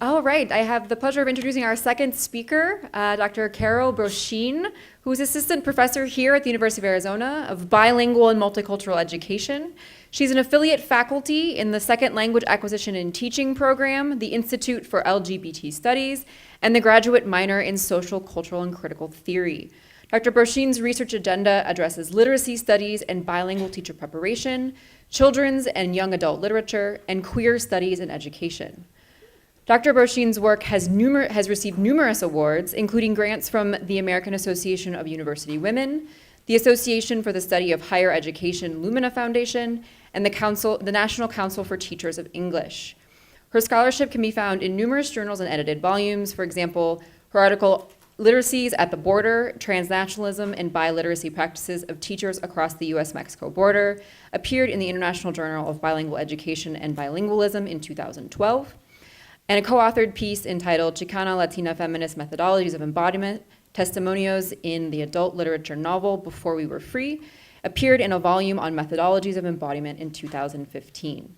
All right, I have the pleasure of introducing our second speaker, Dr. Carol Brochin, who is assistant professor here at the University of Arizona of Bilingual and Multicultural Education. She's an affiliate faculty in the Second Language Acquisition and Teaching program, the Institute for LGBT Studies, and the graduate minor in Social, Cultural, and Critical Theory. Dr. Brochin's research agenda addresses literacy studies and bilingual teacher preparation, children's and young adult literature, and queer studies in education. Dr. Brochin's work has received numerous awards, including grants from the American Association of University Women, the Association for the Study of Higher Education Lumina Foundation, and the National Council for Teachers of English. Her scholarship can be found in numerous journals and edited volumes. For example, her article, Literacies at the Border, Transnationalism and Biliteracy Practices of Teachers Across the U.S.-Mexico Border, appeared in the International Journal of Bilingual Education and Bilingualism in 2012. And a co-authored piece entitled Chicana Latina Feminist Methodologies of Embodiment, Testimonios in the Adult Literature Novel Before We Were Free, appeared in a volume on methodologies of embodiment in 2015.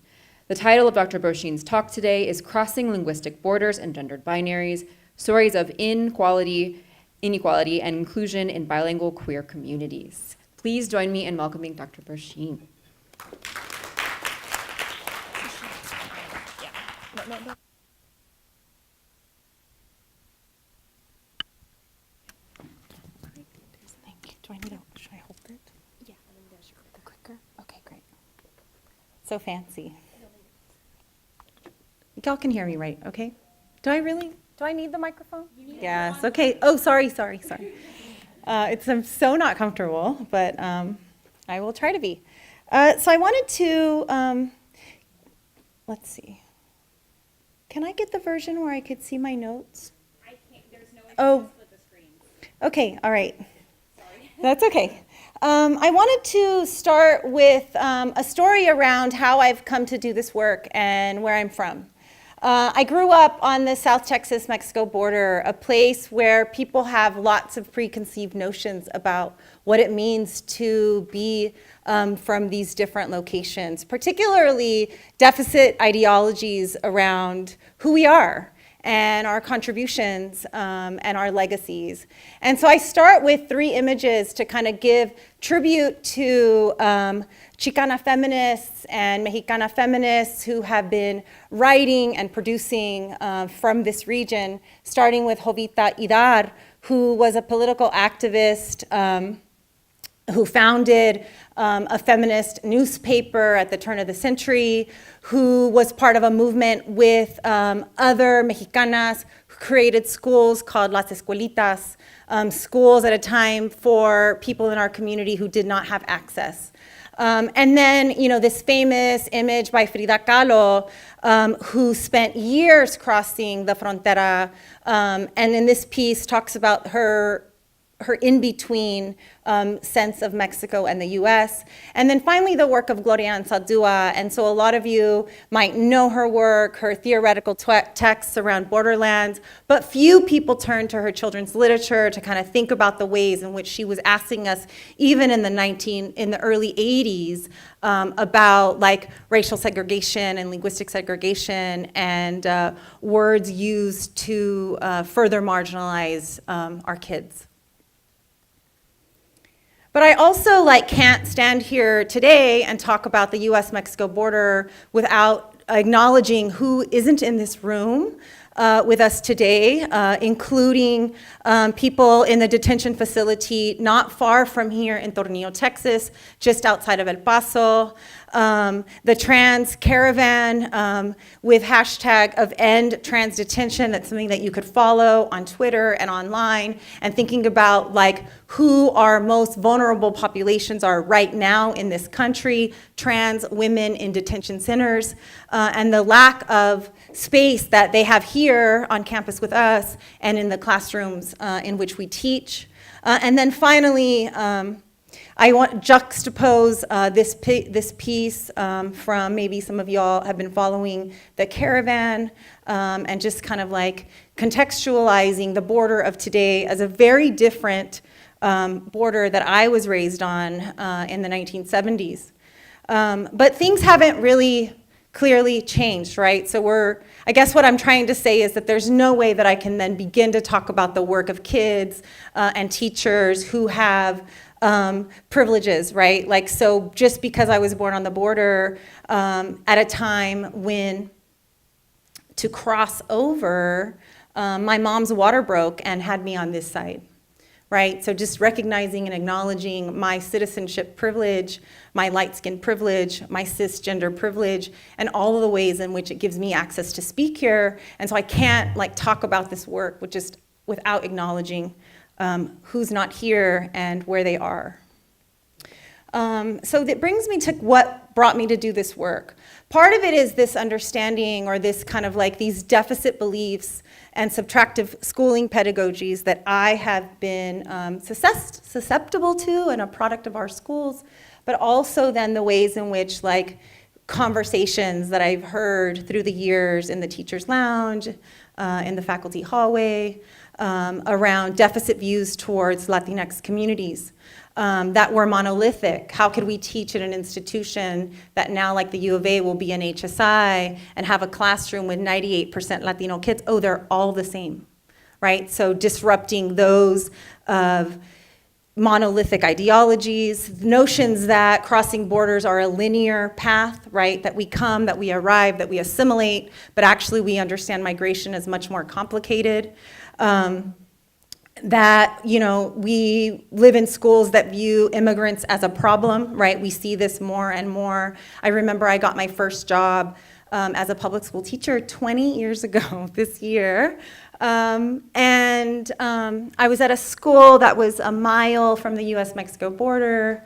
The title of Dr. Brochin's talk today is Crossing Linguistic Borders and Gendered Binaries, Stories of Inequality, and Inclusion in Bilingual Queer Communities. Please join me in welcoming Dr. Brochin. Should I hold it? Yeah, the clicker. Okay, great. So fancy. Y'all can hear me, right? Okay. Do I need the microphone? Yes. Okay. Oh, sorry. I'm so not comfortable, but I will try to be. So I wanted to. Let's see. Can I get the version where I could see my notes? I can't. There's no way Oh. to split the screen. Okay. All right. That's okay. I wanted to start with a story around how I've come to do this work and where I'm from. I grew up on the South Texas-Mexico border, a place where people have lots of preconceived notions about what it means to be from these different locations, particularly deficit ideologies around who we are and our contributions and our legacies. And so I start with 3 images to kind of give tribute to Chicana feminists and Mexicana feminists who have been writing and producing from this region, starting with Jovita Idar, who was a political activist who founded a feminist newspaper at the turn of the century, who was part of a movement with other Mexicanas who created schools called Las Escuelitas, schools at a time for people in our community who did not have access. And then, this famous image by Frida Kahlo, who spent years crossing the frontera, and in this piece talks about her in-between sense of Mexico and the US. And then finally the work of Gloria Anzaldúa. And so a lot of you might know her work, her theoretical texts around borderlands, but few people turn to her children's literature to kind of think about the ways in which she was asking us, even in the early 80s, about like racial segregation and linguistic segregation and words used to further marginalize our kids. But I also can't stand here today and talk about the US-Mexico border without acknowledging who isn't in this room with us today, including people in the detention facility not far from here in Tornillo, Texas, just outside of El Paso, the trans caravan with hashtag of end trans detention. That's something that you could follow on Twitter and online, and thinking about who our most vulnerable populations are right now in this country, trans women in detention centers, and the lack of space that they have here on campus with us and in the classrooms in which we teach. And then finally, I want to juxtapose this piece from maybe some of y'all have been following the caravan and just kind of contextualizing the border of today as a very different border that I was raised on in the 1970s. But things haven't really clearly changed, right? So I guess what I'm trying to say is that there's no way that I can then begin to talk about the work of kids and teachers who have privileges, right? Like, so just because I was born on the border at a time when to cross over, my mom's water broke and had me on this side, right? So just recognizing and acknowledging my citizenship privilege, my light skin privilege, my cisgender privilege, and all of the ways in which it gives me access to speak here. And so I can't like talk about this work without acknowledging who's not here and where they are. So that brings me to what brought me to do this work. Part of it is this understanding, or this kind of like these deficit beliefs and subtractive schooling pedagogies that I have been susceptible to and a product of our schools, but also then the ways in which like conversations that I've heard through the years in the teacher's lounge, in the faculty hallway, around deficit views towards Latinx communities. That were monolithic. How could we teach at an institution that now, like the U of A, will be an HSI and have a classroom with 98% Latino kids? Oh, they're all the same, right? So disrupting those monolithic ideologies, notions that crossing borders are a linear path, right? That we come, that we arrive, that we assimilate, but actually we understand migration as much more complicated. That, you know, we live in schools that view immigrants as a problem, right? We see this more and more. I remember I got my first job as a public school teacher 20 years ago this year. I was at a school that was a mile from the US-Mexico border.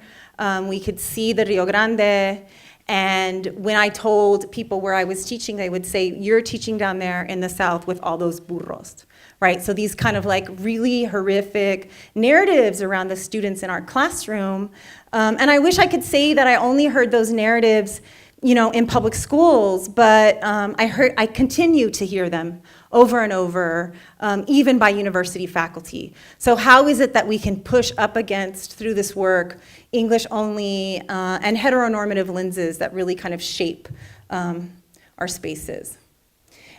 We could see the Rio Grande. And when I told people where I was teaching, they would say, "You're teaching down there in the South with all those burros," right? So these kind of like really horrific narratives around the students in our classroom. And I wish I could say that I only heard those narratives, you know, in public schools, but I continue to hear them over and over, even by university faculty. So how is it that we can push up against, through this work, English only and heteronormative lenses that really kind of shape our spaces?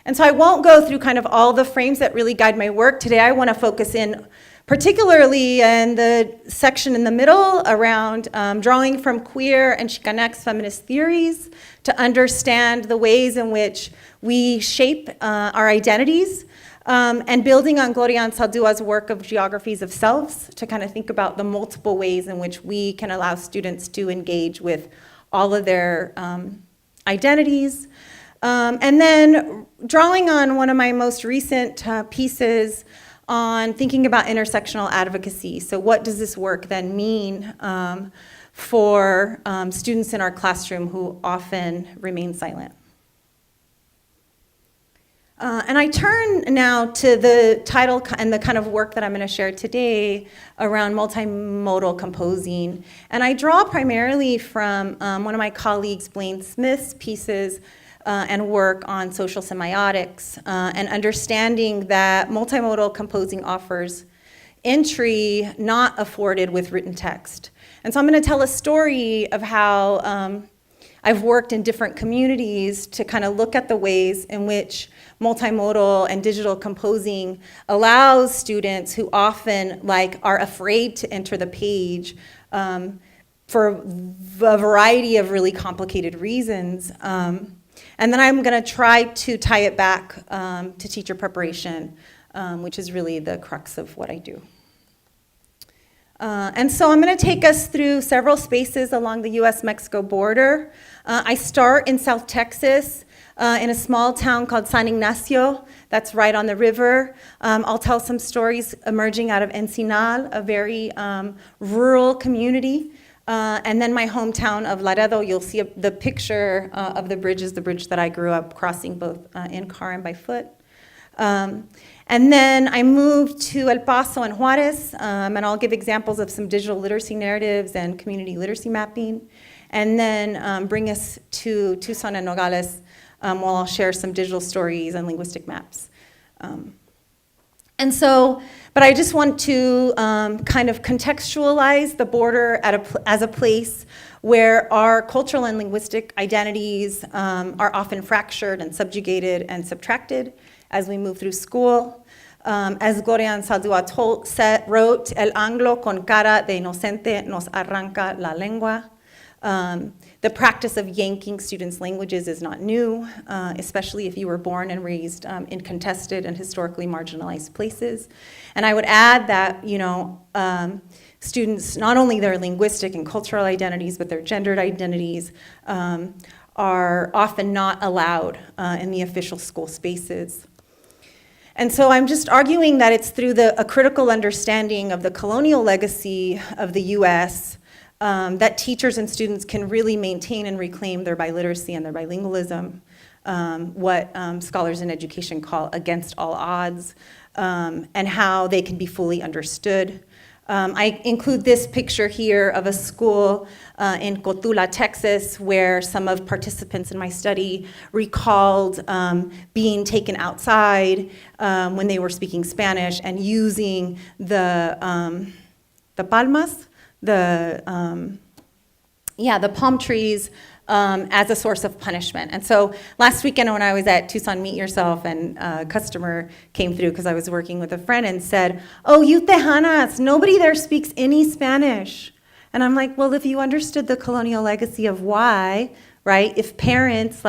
And so I won't go through kind of all the frames that really guide my work. Today I want to focus in particularly in the section in the middle around drawing from queer and Chicanx feminist theories to understand the ways in which we shape our identities, and building on Gloria Anzaldua's work of geographies of selves to kind of think about the multiple ways in which we can allow students to engage with all of their identities. And then drawing on one of my most recent pieces on thinking about intersectional advocacy. So what does this work then mean for students in our classroom who often remain silent? And I turn now to the title and the kind of work that I'm going to share today around multimodal composing. And I draw primarily from one of my colleagues, Blaine Smith's pieces and work on social semiotics and understanding that multimodal composing offers entry not afforded with written text. And so I'm going to tell a story of how I've worked in different communities to kind of look at the ways in which multimodal and digital composing allows students who often are afraid to enter the page for a variety of really complicated reasons. And then I'm going to try to tie it back to teacher preparation, which is really the crux of what I do. And so I'm going to take us through several spaces along the US-Mexico border. I start in South Texas in a small town called San Ignacio that's right on the river. I'll tell some stories emerging out of Encinal, a very rural community. And then my hometown of Laredo, you'll see the picture of the bridge is the bridge that I grew up crossing both in car and by foot. And then I moved to El Paso and Juarez, and I'll give examples of some digital literacy narratives and community literacy mapping. And then bring us to Tucson and Nogales, where I'll share some digital stories and linguistic maps. And so, but I just want to kind of contextualize the border as a place where our cultural and linguistic identities are often fractured and subjugated and subtracted as we move through school. As Gloria Anzaldúa wrote, el anglo con cara de inocente nos arranca la lengua. The practice of yanking students' languages is not new, especially if you were born and raised in contested and historically marginalized places. And I would add that, students, not only their linguistic and cultural identities, but their gendered identities are often not allowed in the official school spaces. And so I'm just arguing that it's through a critical understanding of the colonial legacy of the US that teachers and students can really maintain and reclaim their biliteracy and their bilingualism, what scholars in education call against all odds, and how they can be fully understood. I include this picture here of a school in Cotula, Texas, where some of participants in my study recalled being taken outside when they were speaking Spanish and using the palmas, the palm trees as a source of punishment. And so last weekend when I was at Tucson Meet Yourself and a customer came through because I was working with a friend and said, "Oh, you Tejanas, nobody there speaks any Spanish." And I'm like, well, if you understood the colonial legacy of why, right, if parents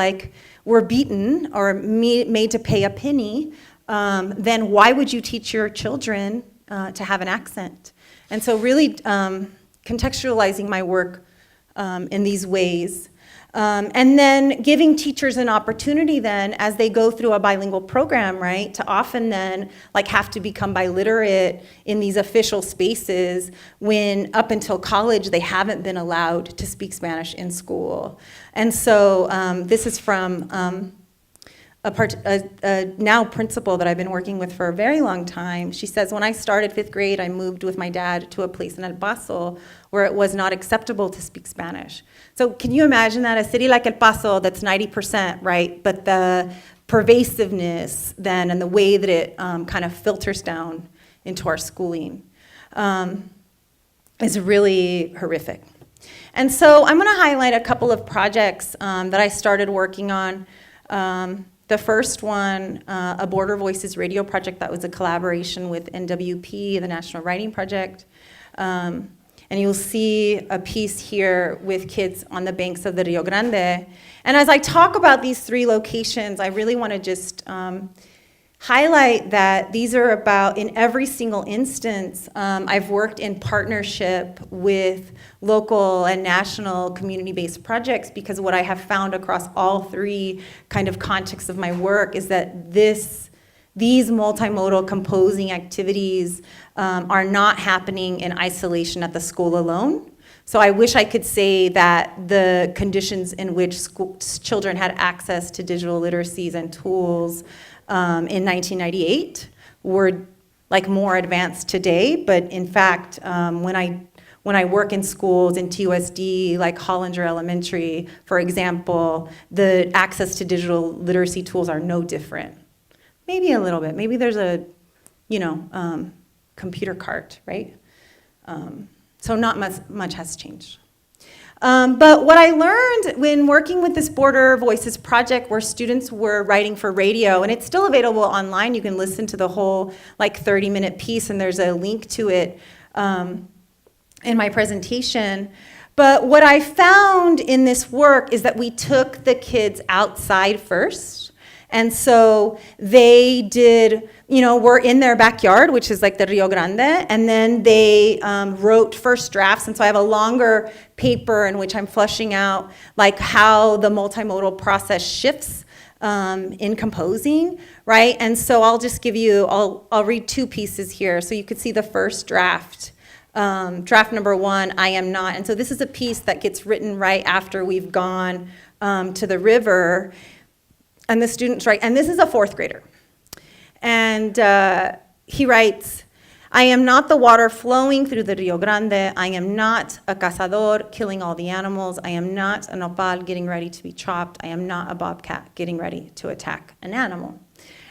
were beaten or made to pay a penny, then why would you teach your children to have an accent? And so really contextualizing my work in these ways. And then giving teachers an opportunity then as they go through a bilingual program, right, to often then have to become biliterate in these official spaces when up until college they haven't been allowed to speak Spanish in school. And so this is from a now principal that I've been working with for a very long time. She says, when I started 5th grade, I moved with my dad to a place in El Paso where it was not acceptable to speak Spanish. So can you imagine that? A city like El Paso that's 90%, right? But the pervasiveness then and the way that it kind of filters down into our schooling is really horrific. And so I'm going to highlight a couple of projects that I started working on. The first one, a Border Voices radio project that was a collaboration with NWP, the National Writing Project. And you'll see a piece here with kids on the banks of the Rio Grande. And as I talk about these 3 locations, I really want to just highlight that these are about, in every single instance, I've worked in partnership with local and national community-based projects, because what I have found across all 3 kind of contexts of my work is that these multimodal composing activities are not happening in isolation at the school alone. So I wish I could say that the conditions in which children had access to digital literacies and tools in 1998 were more advanced today, but in fact, when I work in schools in TUSD, like Hollinger Elementary, for example, the access to digital literacy tools are no different. Maybe a little bit. Maybe there's a, computer cart, right? So not much has changed. But what I learned when working with this Border Voices project, where students were writing for radio, and it's still available online, you can listen to the whole 30-minute piece, and there's a link to it in my presentation. But what I found in this work is that we took the kids outside first. And so they did, were in their backyard, which is the Rio Grande, and then they wrote first drafts. And so I have a longer paper in which I'm fleshing out how the multimodal process shifts in composing, right? And so I'll just give you, I'll read 2 pieces here. So you could see the first draft. Draft number 1, I am not. And so this is a piece that gets written right after we've gone to the river. And the students write, and this is a 4th grader. And he writes, I am not the water flowing through the Rio Grande. I am not a cazador killing all the animals. I am not a nopal getting ready to be chopped. I am not a bobcat getting ready to attack an animal.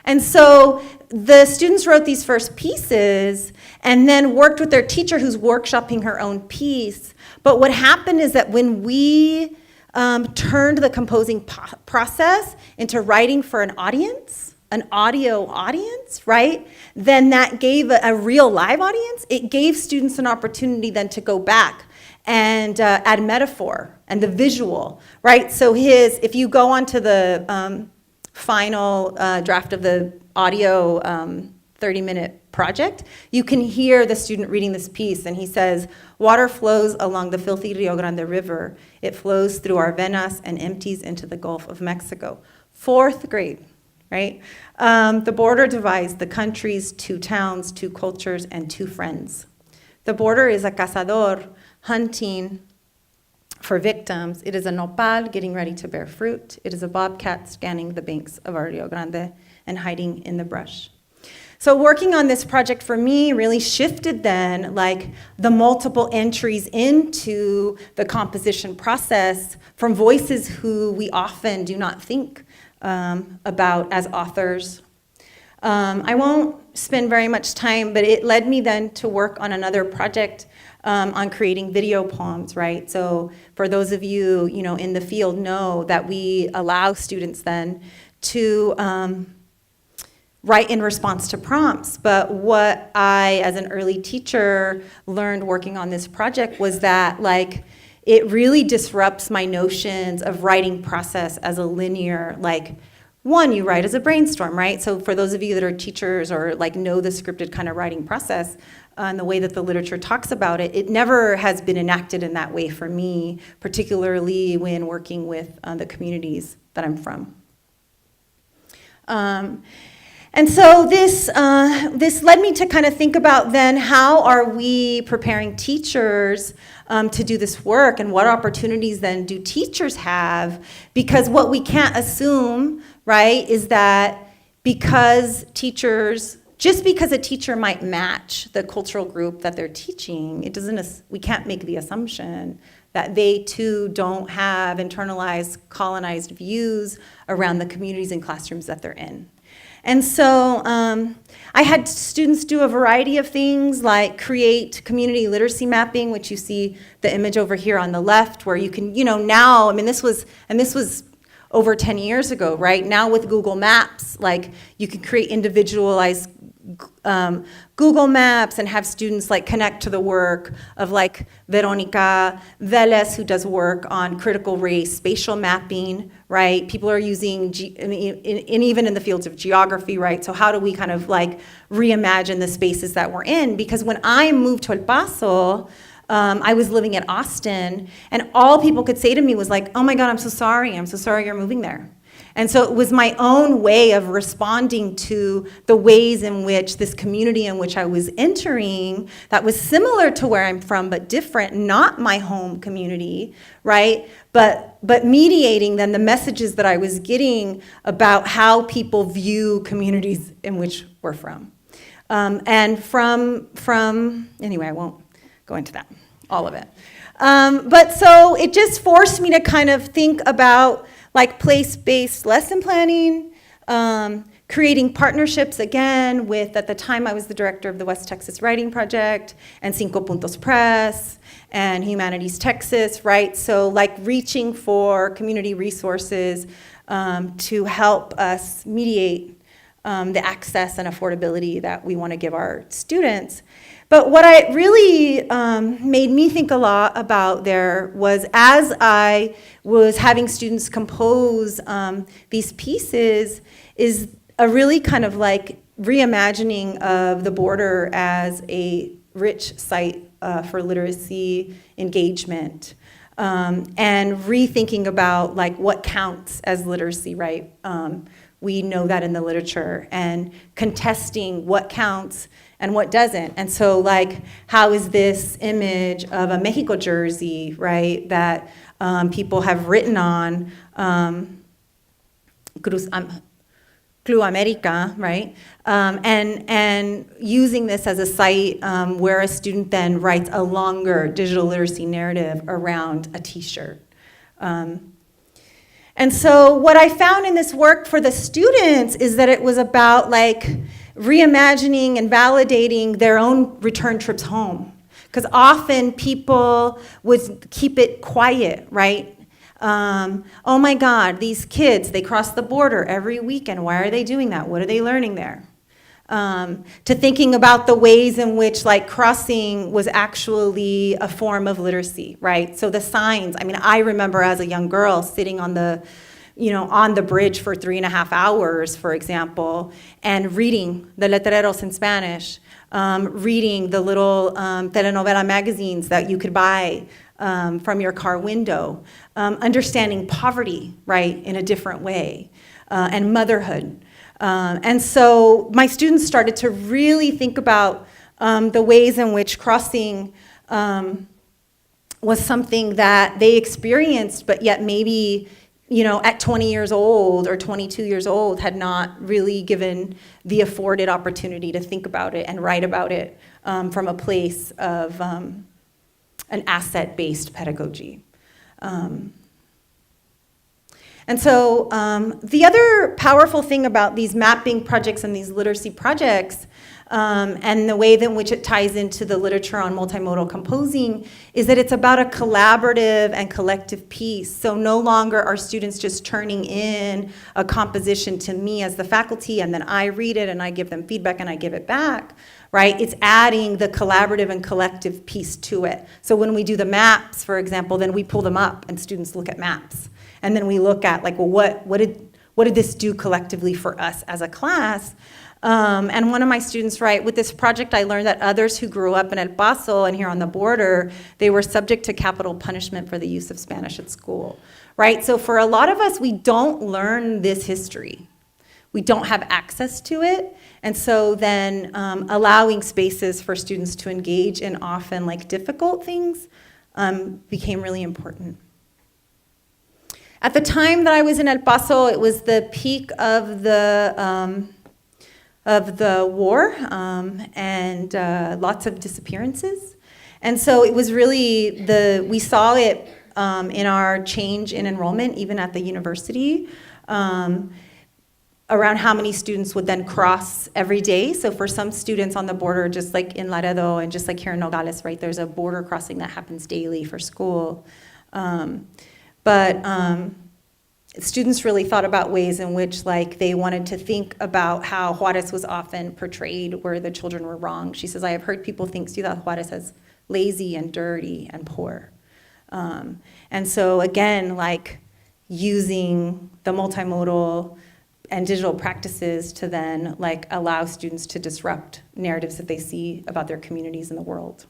And so the students wrote these first pieces and then worked with their teacher who's workshopping her own piece. But what happened is that when we turned the composing process into writing for an audience, an audio audience, right? Then that gave a real live audience. It gave students an opportunity then to go back and add metaphor and the visual, right? So if you go onto the final draft of the audio 30-minute project, you can hear the student reading this piece, and he says, water flows along the filthy Rio Grande River. It flows through our venas and empties into the Gulf of Mexico. 4th grade, right? The border divides the countries, 2 towns, 2 cultures, and 2 friends. The border is a cazador hunting for victims. It is a nopal getting ready to bear fruit. It is a bobcat scanning the banks of our Rio Grande and hiding in the brush. So working on this project for me really shifted then, like, the multiple entries into the composition process from voices who we often do not think about as authors. I won't spend very much time, but it led me then to work on another project on creating video poems, right? So for those of you, in the field know that we allow students then to write in response to prompts. But what I, as an early teacher, learned working on this project was that, like, it really disrupts my notions of writing process as a linear, like, one, you write as a brainstorm, right? So for those of you that are teachers or like know the scripted kind of writing process and the way that the literature talks about it, it never has been enacted in that way for me, particularly when working with the communities that I'm from. And so this led me to kind of think about then, how are we preparing teachers to do this work, and what opportunities then do teachers have? Because what we can't assume, right, is that just because a teacher might match the cultural group that they're teaching, we can't make the assumption that they too don't have internalized, colonized views around the communities and classrooms that they're in. And so I had students do a variety of things, like create community literacy mapping, which you see the image over here on the left, where you can, now, this was over 10 years ago, right? Now with Google Maps, like, you can create individualized Google Maps and have students like connect to the work of like Veronica Velez, who does work on critical race spatial mapping, right? People are using, and even in the fields of geography, right? So how do we kind of like reimagine the spaces that we're in? Because when I moved to El Paso, I was living in Austin, and all people could say to me was like, oh my God, I'm so sorry you're moving there. And so it was my own way of responding to the ways in which this community in which I was entering, that was similar to where I'm from, but different, not my home community, right? But mediating then the messages that I was getting about how people view communities in which we're from. And anyway, I won't go into that, all of it. But so it just forced me to kind of think about like place-based lesson planning, creating partnerships again with, at the time I was the director of the West Texas Writing Project and Cinco Puntos Press and Humanities Texas, right? So like reaching for community resources to help us mediate the access and affordability that we want to give our students. But what I really made me think a lot about there was, as I was having students compose these pieces, is a really kind of like reimagining of the border as a rich site for literacy engagement, and rethinking about like what counts as literacy, right? We know that in the literature, and contesting what counts and what doesn't. And so like, how is this image of a Mexico jersey, right, that people have written on, Club America, right? And using this as a site where a student then writes a longer digital literacy narrative around a t-shirt. And so what I found in this work for the students is that it was about like reimagining and validating their own return trips home. Because often people would keep it quiet, right? Oh my God, these kids, they cross the border every weekend. Why are they doing that? What are they learning there? To thinking about the ways in which like crossing was actually a form of literacy, right? So the signs, I mean, I remember as a young girl sitting on the bridge for 3.5 hours, for example, and reading the letreros in Spanish, reading the little telenovela magazines that you could buy from your car window, understanding poverty, right, in a different way, and motherhood. And so my students started to really think about the ways in which crossing was something that they experienced, but yet maybe, at 20 years old or 22 years old had not really given the afforded opportunity to think about it and write about it from a place of an asset-based pedagogy. And so the other powerful thing about these mapping projects and these literacy projects and the way in which it ties into the literature on multimodal composing is that it's about a collaborative and collective piece. So no longer are students just turning in a composition to me as the faculty, and then I read it and I give them feedback and I give it back, right? It's adding the collaborative and collective piece to it. So when we do the maps, for example, then we pull them up and students look at maps. And then we look at, like, well, what did this do collectively for us as a class? And one of my students, right, with this project, I learned that others who grew up in El Paso and here on the border, they were subject to capital punishment for the use of Spanish at school, right? So for a lot of us, we don't learn this history. We don't have access to it. And so then allowing spaces for students to engage in often, like, difficult things became really important. At the time that I was in El Paso, it was the peak of the war and lots of disappearances. And so it was really we saw it in our change in enrollment, even at the university, around how many students would then cross every day. So for some students on the border, just like in Laredo and just like here in Nogales, right, there's a border crossing that happens daily for school. But students really thought about ways in which, like, they wanted to think about how Juarez was often portrayed where the children were wrong. She says, I have heard people think Ciudad Juarez as lazy and dirty and poor. And so again, like, using the multimodal and digital practices to then, like, allow students to disrupt narratives that they see about their communities in the world.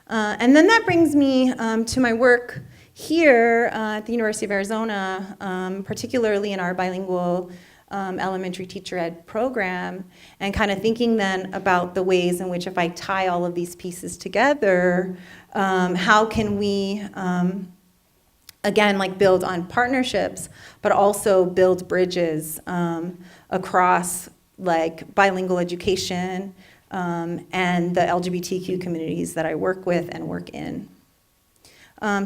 And then that brings me to my work here at the University of Arizona, particularly in our bilingual elementary teacher ed program, and kind of thinking then about the ways in which, if I tie all of these pieces together, how can we, again, like, build on partnerships, but also build bridges across, like, bilingual education and the LGBTQ communities that I work with and work in.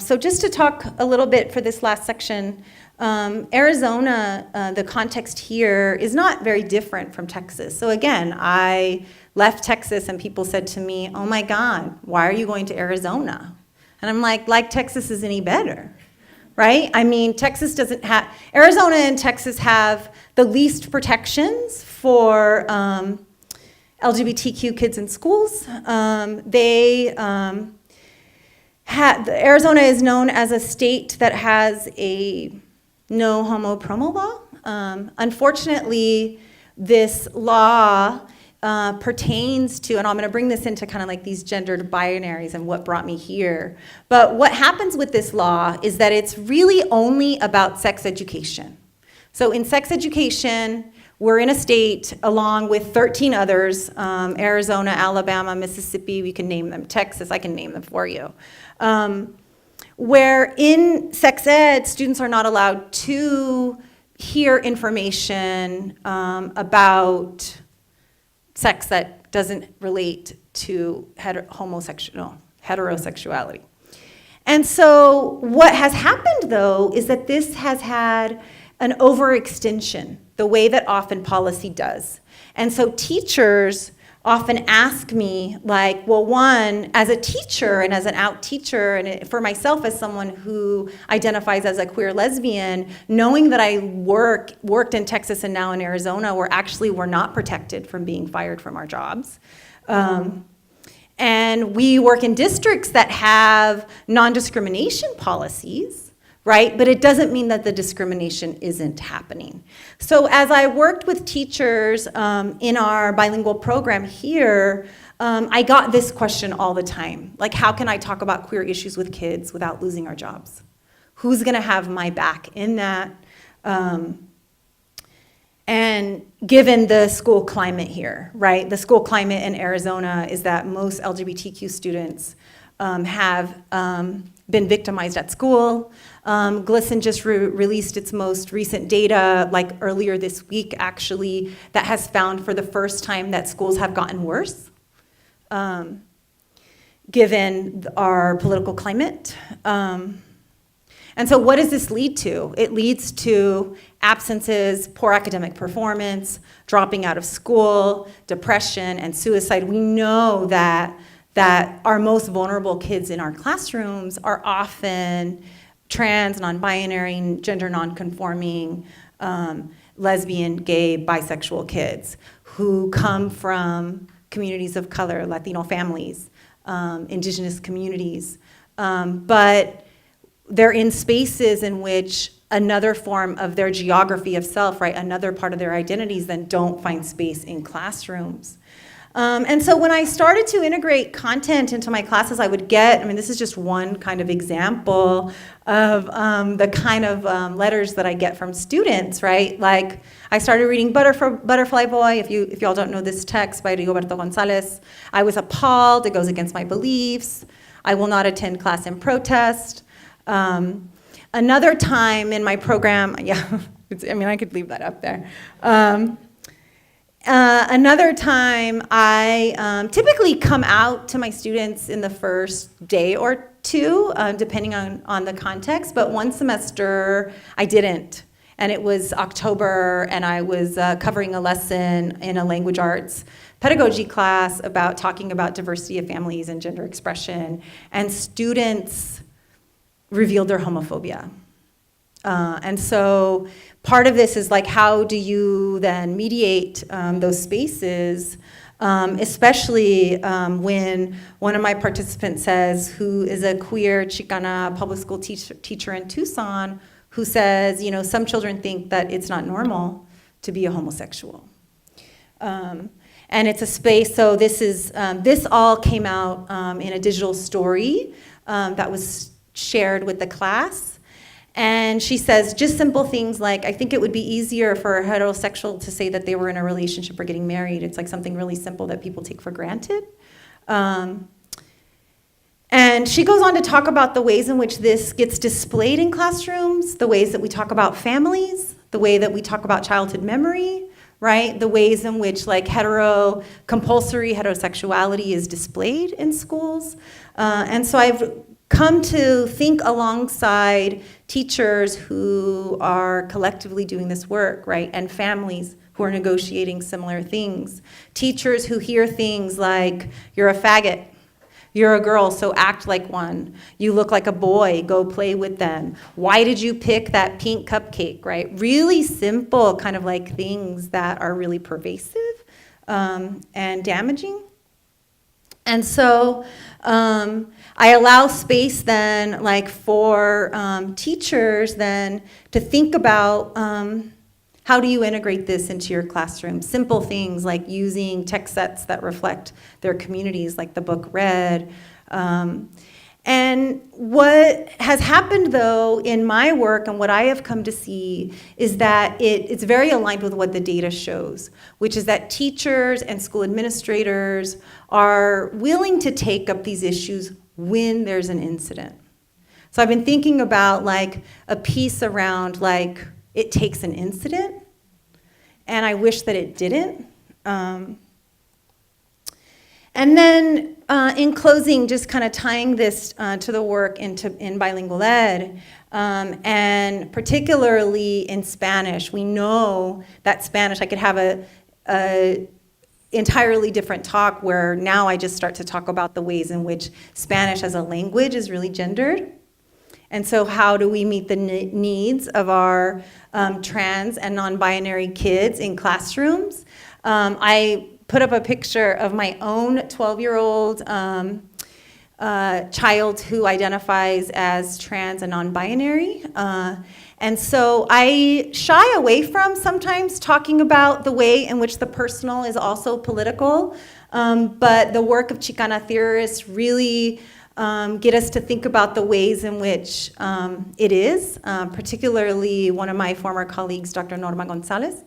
So just to talk a little bit for this last section, Arizona, the context here is not very different from Texas. So again, I left Texas and people said to me, oh my God, why are you going to Arizona? And I'm like Texas is any better, right? I mean, Arizona and Texas have the least protections for LGBTQ kids in schools. Arizona is known as a state that has a no homo promo law. Unfortunately, this law pertains to, and I'm going to bring this into kind of like these gendered binaries and what brought me here. But what happens with this law is that it's really only about sex education. So in sex education, we're in a state along with 13 others, Arizona, Alabama, Mississippi, we can name them, Texas, I can name them for you, where in sex ed, students are not allowed to hear information about sex that doesn't relate to heterosexuality. And so what has happened, though, is that this has had an overextension, the way that often policy does. And so teachers often ask me, like, well, one, as a teacher and as an out teacher, and for myself as someone who identifies as a queer lesbian, knowing that I worked in Texas and now in Arizona, where actually we're not protected from being fired from our jobs. And we work in districts that have non-discrimination policies, right? But it doesn't mean that the discrimination isn't happening. So as I worked with teachers in our bilingual program here, I got this question all the time. Like, how can I talk about queer issues with kids without losing our jobs? Who's gonna have my back in that? And given the school climate here, right? The school climate in Arizona is that most LGBTQ students have been victimized at school. GLSEN just released its most recent data, like earlier this week actually, that has found for the first time that schools have gotten worse, given our political climate. And so what does this lead to? It leads to absences, poor academic performance, dropping out of school, depression, and suicide. We know that our most vulnerable kids in our classrooms are often trans, non-binary, gender non-conforming, lesbian, gay, bisexual kids who come from communities of color, Latino families, indigenous communities. But they're in spaces in which another form of their geography of self, right, another part of their identities then don't find space in classrooms. And so when I started to integrate content into my classes, I would get, this is just one kind of example of the kind of letters that I get from students, right? Like, I started reading Butterfly Boy, if y'all don't know this text by Rigoberto Gonzalez. I was appalled, it goes against my beliefs. I will not attend class in protest. Another time in my program, I could leave that up there. Another time, I typically come out to my students in the first day or two, depending on the context, but one semester I didn't. And it was October, and I was covering a lesson in a language arts pedagogy class about talking about diversity of families and gender expression, and students revealed their homophobia. And so part of this is like, how do you then mediate those spaces, especially when one of my participants says, who is a queer Chicana public school teacher in Tucson, who says, some children think that it's not normal to be a homosexual. And it's a space, so this all came out in a digital story that was shared with the class. And she says just simple things like, I think it would be easier for a heterosexual to say that they were in a relationship or getting married. It's like something really simple that people take for granted. And she goes on to talk about the ways in which this gets displayed in classrooms, the ways that we talk about families, the way that we talk about childhood memory, right? The ways in which compulsory heterosexuality is displayed in schools. And so I've come to think alongside teachers who are collectively doing this work, right? And families who are negotiating similar things. Teachers who hear things like, you're a faggot, you're a girl, so act like one. You look like a boy, go play with them. Why did you pick that pink cupcake, right? Really simple kind of like things that are really pervasive and damaging. And so I allow space then, like for teachers then to think about how do you integrate this into your classroom? Simple things like using text sets that reflect their communities, like the book Red. And what has happened, though, in my work and what I have come to see is that it's very aligned with what the data shows, which is that teachers and school administrators are willing to take up these issues when there's an incident. So I've been thinking about like a piece around like it takes an incident, and I wish that it didn't. And And then in closing, just kind of tying this to the work in bilingual ed, and particularly in Spanish. We know that Spanish, I could have a entirely different talk where now I just start to talk about the ways in which Spanish as a language is really gendered. And so how do we meet the needs of our trans and non-binary kids in classrooms? I put up a picture of my own 12-year-old child who identifies as trans and non-binary. And so I shy away from sometimes talking about the way in which the personal is also political, but the work of Chicana theorists really get us to think about the ways in which it is, particularly one of my former colleagues, Dr. Norma Gonzalez.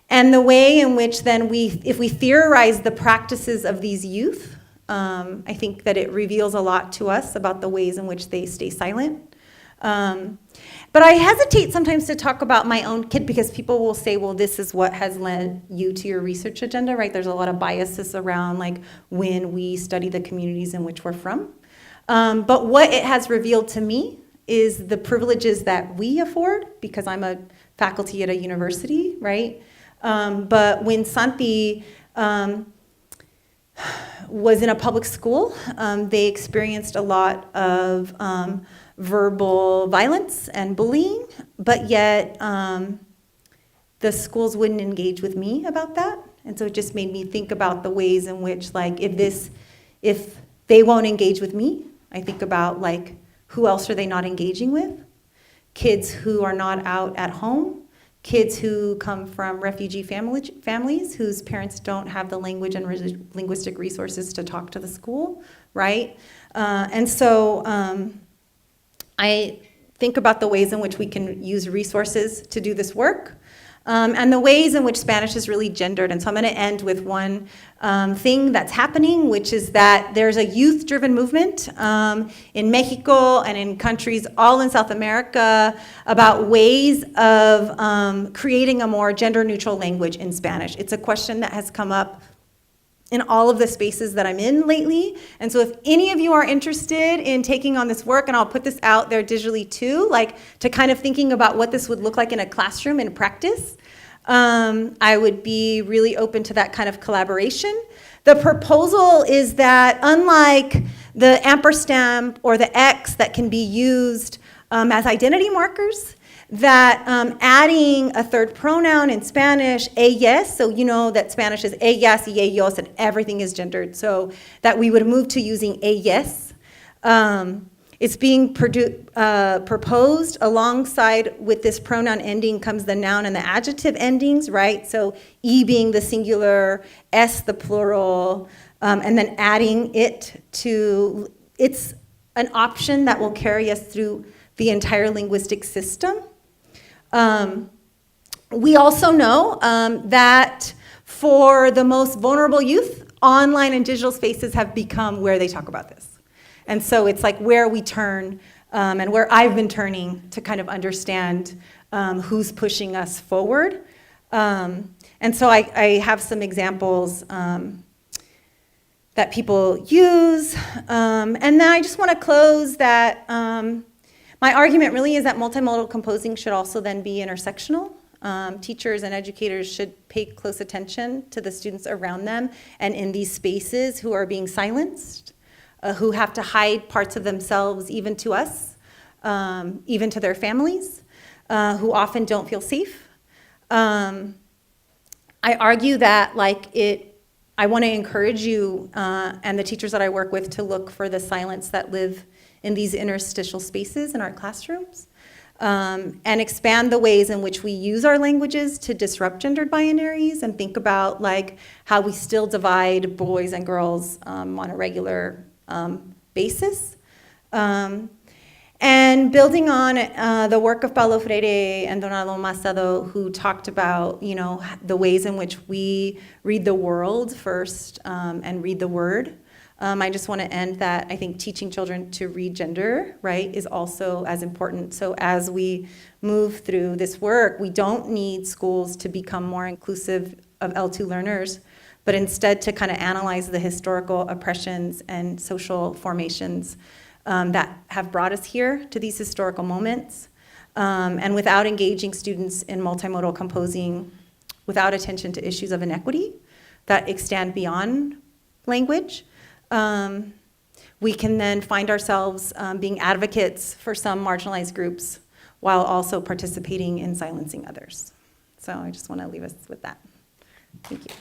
And the way in which then if we theorize the practices of these youth, I think that it reveals a lot to us about the ways in which they stay silent. But I hesitate sometimes to talk about my own kid because people will say, well, this is what has led you to your research agenda, right? There's a lot of biases around like when we study the communities in which we're from. But what it has revealed to me is the privileges that we afford because I'm a faculty at a university, right? But when Santi was in a public school, they experienced a lot of verbal violence and bullying, but yet the schools wouldn't engage with me about that. And so it just made me think about the ways in which, like, if they won't engage with me, I think about, like, who else are they not engaging with? Kids who are not out at home, kids who come from refugee families whose parents don't have the language and linguistic resources to talk to the school, right? And so I think about the ways in which we can use resources to do this work, and the ways in which Spanish is really gendered. And so I'm going to end with one thing that's happening, which is that there's a youth-driven movement in Mexico and in countries all in South America about ways of creating a more gender-neutral language in Spanish. It's a question that has come up in all of the spaces that I'm in lately. And so if any of you are interested in taking on this work, and I'll put this out there digitally too, like to kind of thinking about what this would look like in a classroom in practice, I would be really open to that kind of collaboration. The proposal is that unlike the ampersand or the X that can be used as identity markers, that adding a third pronoun in Spanish, ellas, so you know that Spanish is ellas y ellos and everything is gendered, so that we would move to using ellas. It's being proposed alongside with this pronoun ending comes the noun and the adjective endings, right? So E being the singular, S the plural, and then adding it to, it's an option that will carry us through the entire linguistic system. We also know that for the most vulnerable youth, online and digital spaces have become where they talk about this. And so it's like where we turn and where I've been turning to kind of understand who's pushing us forward. And so I have some examples that people use. And then I just want to close that my argument really is that multimodal composing should also then be intersectional. Teachers and educators should pay close attention to the students around them and in these spaces who are being silenced, who have to hide parts of themselves even to us, even to their families, who often don't feel safe. I argue that I want to encourage you and the teachers that I work with to look for the silence that live in these interstitial spaces in our classrooms, and expand the ways in which we use our languages to disrupt gendered binaries and think about how we still divide boys and girls on a regular basis. And building on the work of Paulo Freire and Donaldo Macedo, who talked about, the ways in which we read the world first and read the word. I just want to end that I think teaching children to read gender, right, is also as important. So as we move through this work, we don't need schools to become more inclusive of L2 learners, but instead to kind of analyze the historical oppressions and social formations that have brought us here to these historical moments. And without engaging students in multimodal composing, without attention to issues of inequity that extend beyond language, we can then find ourselves being advocates for some marginalized groups while also participating in silencing others. So I just want to leave us with that. Thank you.